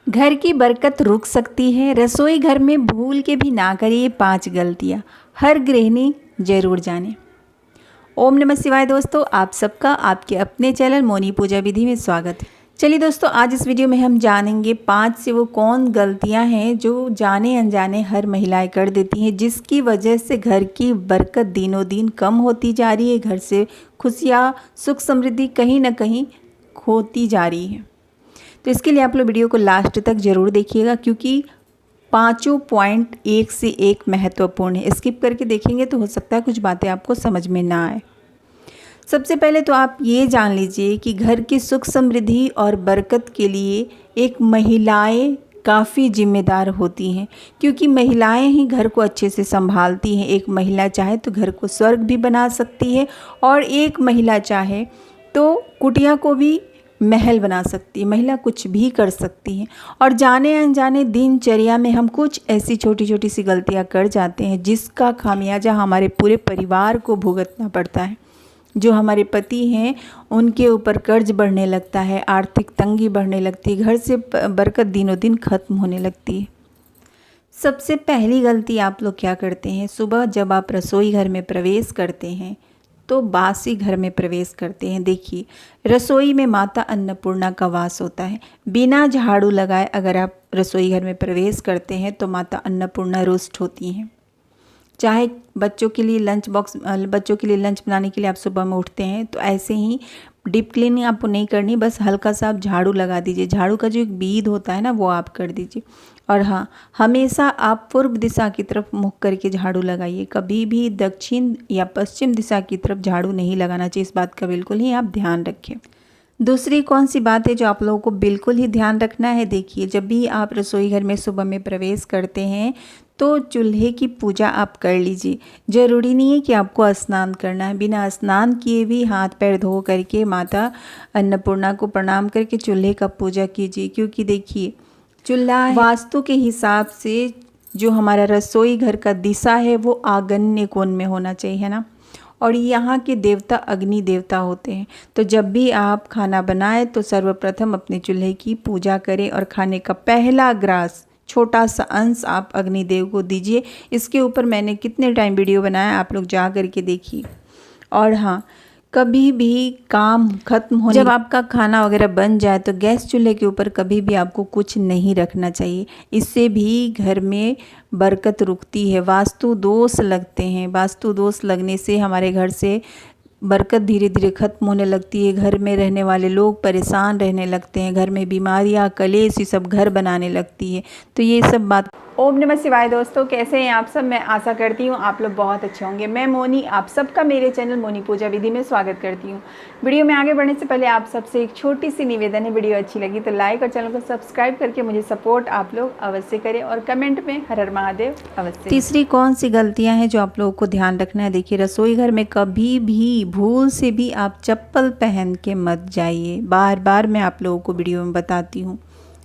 घर की बरकत रुक सकती है, रसोई घर में भूल के भी ना करिए 5 गलतियाँ, हर गृहिणी जरूर जाने। ओम नमः शिवाय दोस्तों, आप सबका आपके अपने चैनल मोनी पूजा विधि में स्वागत है। चलिए दोस्तों, आज इस वीडियो में हम जानेंगे 5 से वो कौन गलतियां हैं जो जाने अनजाने हर महिलाएं कर देती हैं, जिसकी वजह से घर की बरकत दिनों दिन कम होती जा रही है, घर से खुशियाँ सुख समृद्धि कहीं ना कहीं खोती जा रही है। तो इसके लिए आप लोग वीडियो को लास्ट तक ज़रूर देखिएगा, क्योंकि पाँचों पॉइंट एक से एक महत्वपूर्ण है। स्किप करके देखेंगे तो हो सकता है कुछ बातें आपको समझ में ना आए। सबसे पहले तो आप ये जान लीजिए कि घर की सुख समृद्धि और बरकत के लिए एक महिलाएं काफ़ी जिम्मेदार होती हैं, क्योंकि महिलाएं ही घर को अच्छे से संभालती हैं। एक महिला चाहे तो घर को स्वर्ग भी बना सकती है, और एक महिला चाहे तो कुटिया को भी महल बना सकती है। महिला कुछ भी कर सकती है, और जाने अनजाने दिनचर्या में हम कुछ ऐसी छोटी छोटी सी गलतियां कर जाते हैं, जिसका खामियाजा हमारे पूरे परिवार को भुगतना पड़ता है। जो हमारे पति हैं उनके ऊपर कर्ज बढ़ने लगता है, आर्थिक तंगी बढ़ने लगती है, घर से बरकत दिनों दिन खत्म होने लगती है। सबसे पहली गलती आप लोग क्या करते हैं, सुबह जब आप रसोई घर में प्रवेश करते हैं तो बासी घर में प्रवेश करते हैं। देखिए, रसोई में माता अन्नपूर्णा का वास होता है। बिना झाड़ू लगाए अगर आप रसोई घर में प्रवेश करते हैं तो माता अन्नपूर्णा रुष्ट होती हैं। चाहे बच्चों के लिए लंच बनाने के लिए आप सुबह में उठते हैं तो ऐसे ही डीप क्लीनिंग आपको नहीं करनी, बस हल्का सा आप झाड़ू लगा दीजिए। झाड़ू का जो एक बीद होता है ना, वो आप कर दीजिए। और हाँ, हमेशा आप पूर्व दिशा की तरफ मुख करके झाड़ू लगाइए। कभी भी दक्षिण या पश्चिम दिशा की तरफ झाड़ू नहीं लगाना चाहिए। इस बात का बिल्कुल ही आप ध्यान रखें। दूसरी कौन सी बात है जो आप लोगों को बिल्कुल ही ध्यान रखना है, देखिए, जब भी आप रसोई घर में सुबह में प्रवेश करते हैं तो चूल्हे की पूजा आप कर लीजिए। ज़रूरी नहीं है कि आपको स्नान करना है, बिना स्नान किए भी हाथ पैर धो करके माता अन्नपूर्णा को प्रणाम करके चूल्हे का पूजा कीजिए। क्योंकि देखिए, चूल्हा वास्तु के हिसाब से जो हमारा रसोई घर का दिशा है वो आग्नेय कोण में होना चाहिए, है ना। और यहाँ के देवता अग्नि देवता होते हैं। तो जब भी आप खाना बनाएं तो सर्वप्रथम अपने चूल्हे की पूजा करें, और खाने का पहला ग्रास छोटा सा अंश आप अग्निदेव को दीजिए। इसके ऊपर मैंने कितने टाइम वीडियो बनाया, आप लोग जा करके देखिए। और हाँ, कभी भी काम खत्म हो, जब आपका खाना वगैरह बन जाए तो गैस चूल्हे के ऊपर कभी भी आपको कुछ नहीं रखना चाहिए। इससे भी घर में बरकत रुकती है, वास्तु दोष लगते हैं। वास्तु दोष लगने से हमारे घर से बरकत धीरे धीरे खत्म होने लगती है। घर में रहने वाले लोग परेशान रहने लगते हैं, घर में बीमारियां कलेश ये सब घर बनाने लगती है। तो ये सब बात। ओम नमः शिवाय दोस्तों, कैसे हैं आप सब। मैं आशा करती हूँ आप लोग बहुत अच्छे होंगे। मैं मोनी आप सबका मेरे चैनल मोनी पूजा विधि में स्वागत करती हूँ। वीडियो में आगे बढ़ने से पहले आप सबसे एक छोटी सी निवेदन है, वीडियो अच्छी लगी तो लाइक और चैनल को सब्सक्राइब करके मुझे सपोर्ट आप लोग अवश्य करें, और कमेंट में हर हर महादेव अवश्य। तीसरी कौन सी गलतियाँ हैं जो आप लोगों को ध्यान रखना है, देखिए, रसोई घर में कभी भी भूल से भी आप चप्पल पहन के मत जाइए। बार बार मैं आप लोगों को वीडियो में बताती हूँ।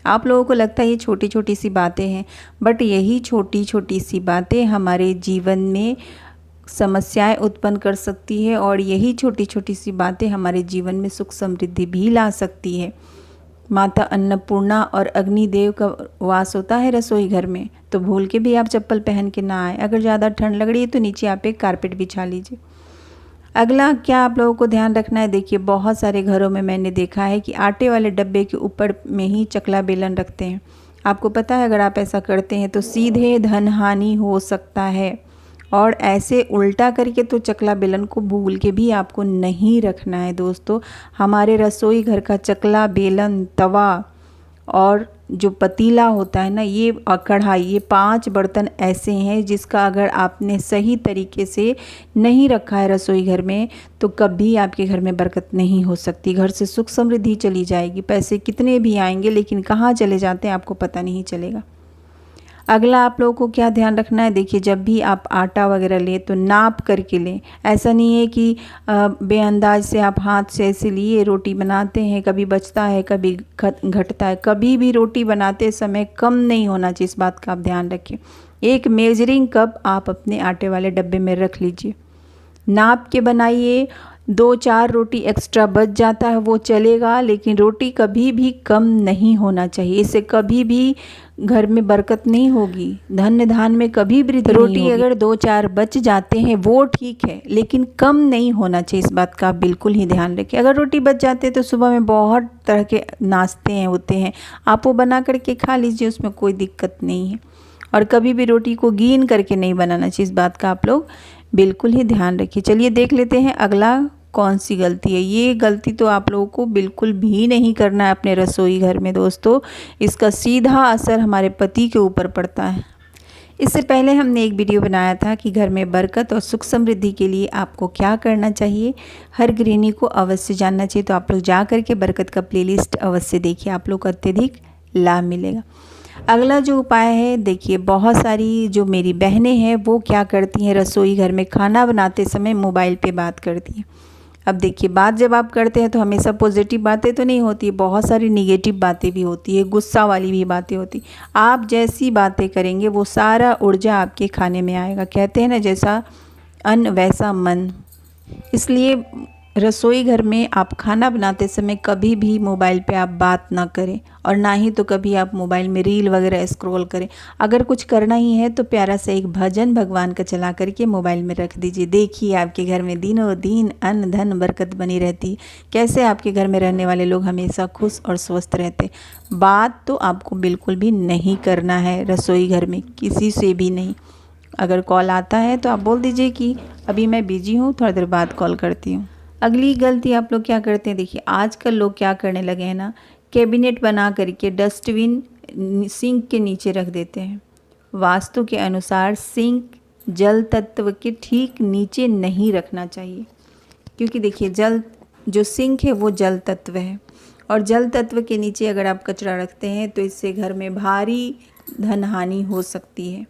आप लोगों को लगता है ये छोटी छोटी सी बातें हैं, बट यही छोटी छोटी सी बातें हमारे जीवन में समस्याएं उत्पन्न कर सकती है, और यही छोटी छोटी सी बातें हमारे जीवन में सुख समृद्धि भी ला सकती है। माता अन्नपूर्णा और अग्निदेव का वास होता है रसोई घर में, तो भूल के भी आप चप्पल पहन के ना आए। अगर ज़्यादा ठंड लग रही है तो नीचे आप एक कारपेट बिछा लीजिए। अगला क्या आप लोगों को ध्यान रखना है, देखिए, बहुत सारे घरों में मैंने देखा है कि आटे वाले डब्बे के ऊपर में ही चकला बेलन रखते हैं। आपको पता है अगर आप ऐसा करते हैं तो सीधे धन हानि हो सकता है, और ऐसे उल्टा करके तो चकला बेलन को भूल के भी आपको नहीं रखना है। दोस्तों, हमारे रसोई घर का चकला बेलन, तवा और जो पतीला होता है ना, ये कढ़ाई, ये 5 बर्तन ऐसे हैं जिसका अगर आपने सही तरीके से नहीं रखा है रसोई घर में तो कभी आपके घर में बरकत नहीं हो सकती। घर से सुख समृद्धि चली जाएगी, पैसे कितने भी आएंगे लेकिन कहाँ चले जाते हैं आपको पता नहीं चलेगा। अगला आप लोगों को क्या ध्यान रखना है, देखिए, जब भी आप आटा वगैरह लें तो नाप करके लें। ऐसा नहीं है कि बेअंदाज से आप हाथ से ऐसे लिए रोटी बनाते हैं, कभी बचता है कभी घटता है। कभी भी रोटी बनाते समय कम नहीं होना चाहिए, इस बात का आप ध्यान रखें। एक मेजरिंग कप आप अपने आटे वाले डब्बे में रख लीजिए, नाप के बनाइए। 2-4 रोटी एक्स्ट्रा बच जाता है वो चलेगा, लेकिन रोटी कभी भी कम नहीं होना चाहिए। इससे कभी भी घर में बरकत नहीं होगी, धन धान में कभी वृद्धि नहीं होगी। रोटी अगर 2-4 बच जाते हैं वो ठीक है, लेकिन कम नहीं होना चाहिए। इस बात का आप बिल्कुल ही ध्यान रखें। अगर रोटी बच जाते हैं तो सुबह में बहुत तरह के नाश्ते होते हैं, आप वो बना करके खा लीजिए, उसमें कोई दिक्कत नहीं है। और कभी भी रोटी को गीन करके नहीं बनाना चाहिए, इस बात का आप लोग बिल्कुल ही ध्यान रखिए। चलिए देख लेते हैं अगला कौन सी गलती है। ये गलती तो आप लोगों को बिल्कुल भी नहीं करना है अपने रसोई घर में दोस्तों। इसका सीधा असर हमारे पति के ऊपर पड़ता है। इससे पहले हमने एक वीडियो बनाया था कि घर में बरकत और सुख समृद्धि के लिए आपको क्या करना चाहिए, हर गृहिणी को अवश्य जानना चाहिए। तो आप लोग जा करके बरकत का प्लेलिस्ट अवश्य देखिए, आप लोग को अत्यधिक लाभ मिलेगा। अगला जो उपाय है, देखिए बहुत सारी जो मेरी बहनें हैं वो क्या करती हैं, रसोई घर में खाना बनाते समय मोबाइल पे बात करती हैं। अब देखिए बात जब आप करते हैं तो हमेशा पॉजिटिव बातें तो नहीं होती, बहुत सारी निगेटिव बातें भी होती है, गुस्सा वाली भी बातें होती। आप जैसी बातें करेंगे वो सारा ऊर्जा आपके खाने में आएगा। कहते हैं ना, जैसा अन्न वैसा मन। इसलिए रसोई घर में आप खाना बनाते समय कभी भी मोबाइल पे आप बात ना करें, और ना ही तो कभी आप मोबाइल में रील वगैरह स्क्रॉल करें। अगर कुछ करना ही है तो प्यारा सा एक भजन भगवान का चला करके मोबाइल में रख दीजिए। देखिए आपके घर में दिनों दिन अन्न धन बरकत बनी रहती, कैसे आपके घर में रहने वाले लोग हमेशा खुश और स्वस्थ रहते। बात तो आपको बिल्कुल भी नहीं करना है रसोई घर में, किसी से भी नहीं। अगर कॉल आता है तो आप बोल दीजिए कि अभी मैं बिजी हूँ, थोड़ी देर बाद कॉल करती हूँ। अगली गलती आप लोग क्या करते हैं, देखिए आजकल लोग क्या करने लगे हैं ना, कैबिनेट बना करके डस्टबिन सिंक के नीचे रख देते हैं। वास्तु के अनुसार सिंक जल तत्व के ठीक नीचे नहीं रखना चाहिए, क्योंकि देखिए जल जो सिंक है वो जल तत्व है, और जल तत्व के नीचे अगर आप कचरा रखते हैं तो इससे घर में भारी धन हानि हो सकती है।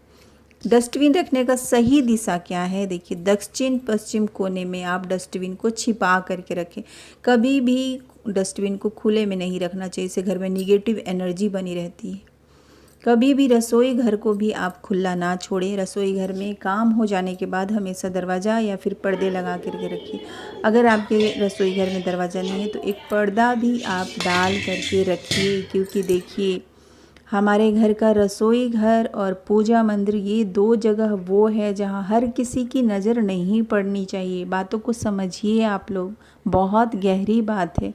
डस्टबिन रखने का सही दिशा क्या है, देखिए दक्षिण पश्चिम कोने में आप डस्टबिन को छिपा करके रखें। कभी भी डस्टबिन को खुले में नहीं रखना चाहिए, इससे घर में निगेटिव एनर्जी बनी रहती है। कभी भी रसोई घर को भी आप खुला ना छोड़ें। रसोई घर में काम हो जाने के बाद हमेशा दरवाज़ा या फिर पर्दे लगा करके रखिए। अगर आपके रसोई घर में दरवाज़ा नहीं है तो एक पर्दा भी आप डाल करके रखिए, क्योंकि देखिए हमारे घर का रसोई घर और पूजा मंदिर, ये 2 जगह वो है जहाँ हर किसी की नज़र नहीं पड़नी चाहिए। बातों को समझिए आप लोग, बहुत गहरी बात है।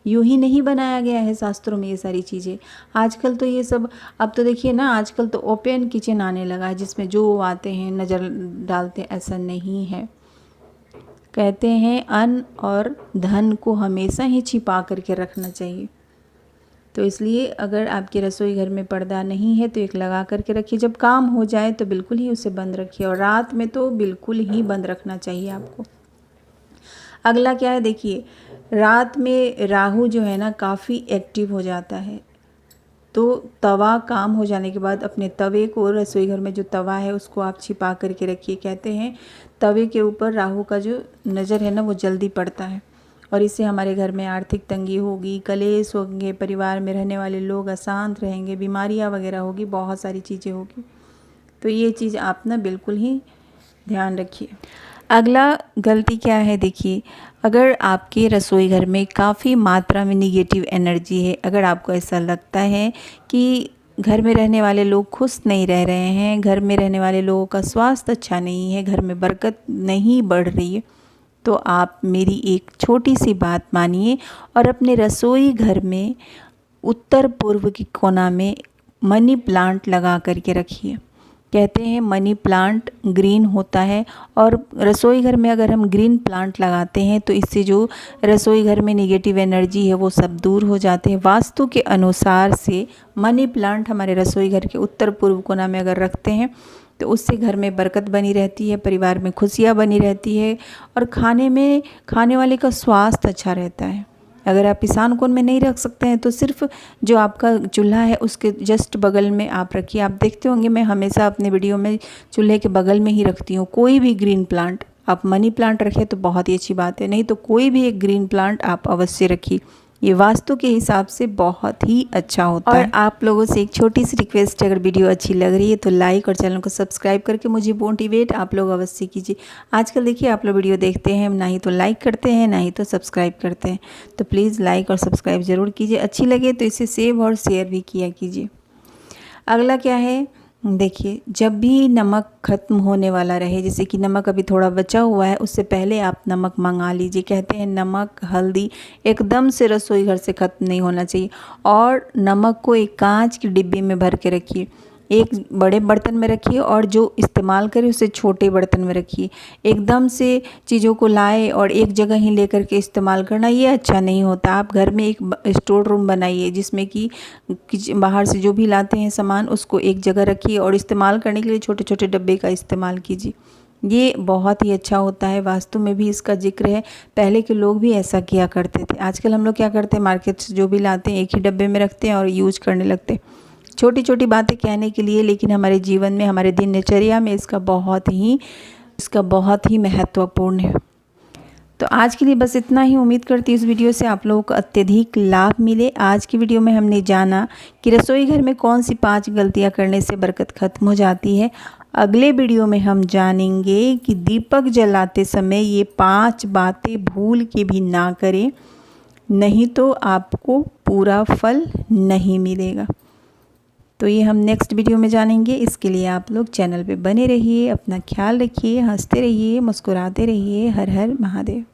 यूँ ही नहीं बनाया गया है शास्त्रों में ये सारी चीज़ें। आजकल तो ये सब, अब तो देखिए ना, आजकल तो ओपन किचन आने लगा है जिसमें जो आते हैं नज़र डालते हैं। ऐसा नहीं है। कहते हैं अन्न और धन को हमेशा ही छिपा करके रखना चाहिए। तो इसलिए अगर आपके रसोई घर में पर्दा नहीं है तो एक लगा करके रखिए। जब काम हो जाए तो बिल्कुल ही उसे बंद रखिए, और रात में तो बिल्कुल ही बंद रखना चाहिए आपको। अगला क्या है, देखिए रात में राहु जो है ना काफ़ी एक्टिव हो जाता है। तो तवा काम हो जाने के बाद अपने तवे को, रसोई घर में जो तवा है उसको आप छिपा करके रखिए। कहते हैं तवे के ऊपर राहु का जो नज़र है ना वो जल्दी पड़ता है, और इससे हमारे घर में आर्थिक तंगी होगी, कलेश होंगे, परिवार में रहने वाले लोग अशांत रहेंगे, बीमारियां वगैरह होगी, बहुत सारी चीज़ें होगी। तो ये चीज़ आप ना बिल्कुल ही ध्यान रखिए। अगला गलती क्या है, देखिए अगर आपके रसोई घर में काफ़ी मात्रा में निगेटिव एनर्जी है, अगर आपको ऐसा लगता है कि घर में रहने वाले लोग खुश नहीं रह रहे हैं, घर में रहने वाले लोगों का स्वास्थ्य अच्छा नहीं है, घर में बरकत नहीं बढ़ रही है, तो आप मेरी एक छोटी सी बात मानिए और अपने रसोई घर में उत्तर पूर्व की कोना में मनी प्लांट लगा करके रखिए। कहते हैं मनी प्लांट ग्रीन होता है, और रसोई घर में अगर हम ग्रीन प्लांट लगाते हैं तो इससे जो रसोई घर में नेगेटिव एनर्जी है वो सब दूर हो जाते हैं। वास्तु के अनुसार से मनी प्लांट हमारे रसोई घर के उत्तर पूर्व कोना में अगर रखते हैं तो उससे घर में बरकत बनी रहती है, परिवार में खुशियाँ बनी रहती है, और खाने वाले का स्वास्थ्य अच्छा रहता है। अगर आप ईशान कोण में नहीं रख सकते हैं तो सिर्फ जो आपका चूल्हा है उसके जस्ट बगल में आप रखिए। आप देखते होंगे मैं हमेशा अपने वीडियो में चूल्हे के बगल में ही रखती हूँ कोई भी ग्रीन प्लांट। आप मनी प्लांट रखें तो बहुत ही अच्छी बात है, नहीं तो कोई भी एक ग्रीन प्लांट आप अवश्य रखिए। ये वास्तु के हिसाब से बहुत ही अच्छा होता है। और आप लोगों से एक छोटी सी रिक्वेस्ट है, अगर वीडियो अच्छी लग रही है तो लाइक और चैनल को सब्सक्राइब करके मुझे मोटिवेट आप लोग अवश्य कीजिए। आजकल देखिए आप लोग वीडियो देखते हैं, ना ही तो लाइक करते हैं ना ही तो सब्सक्राइब करते हैं, तो प्लीज़ लाइक और सब्सक्राइब ज़रूर कीजिए। अच्छी लगे तो इसे सेव और शेयर भी किया कीजिए। अगला क्या है, देखिए जब भी नमक ख़त्म होने वाला रहे, जैसे कि नमक अभी थोड़ा बचा हुआ है, उससे पहले आप नमक मंगा लीजिए। कहते हैं नमक हल्दी एकदम से रसोई घर से ख़त्म नहीं होना चाहिए। और नमक को एक कांच की डिब्बी में भर के रखिए, एक बड़े बर्तन में रखिए और जो इस्तेमाल करें उसे छोटे बर्तन में रखिए। एकदम से चीज़ों को लाए और एक जगह ही लेकर के इस्तेमाल करना, ये अच्छा नहीं होता। आप घर में एक स्टोर रूम बनाइए जिसमें कि बाहर से जो भी लाते हैं सामान उसको एक जगह रखिए और इस्तेमाल करने के लिए छोटे छोटे डब्बे का इस्तेमाल कीजिए। ये बहुत ही अच्छा होता है। वास्तु में भी इसका जिक्र है, पहले के लोग भी ऐसा किया करते थे। आजकल हम लोग क्या करते हैं, मार्केट से जो भी लाते हैं एक ही डब्बे में रखते हैं और यूज करने लगते हैं। छोटी छोटी बातें कहने के लिए, लेकिन हमारे जीवन में, हमारे दिनचर्या में इसका बहुत ही महत्वपूर्ण है। तो आज के लिए बस इतना ही। उम्मीद करती हूँ इस वीडियो से आप लोगों को अत्यधिक लाभ मिले। आज की वीडियो में हमने जाना कि रसोई घर में कौन सी 5 गलतियाँ करने से बरकत खत्म हो जाती है। अगले वीडियो में हम जानेंगे कि दीपक जलाते समय ये 5 बातें भूल के भी ना करें, नहीं तो आपको पूरा फल नहीं मिलेगा। तो ये हम नेक्स्ट वीडियो में जानेंगे। इसके लिए आप लोग चैनल पे बने रहिए, अपना ख्याल रखिए, हंसते रहिए, मुस्कुराते रहिए। हर हर महादेव।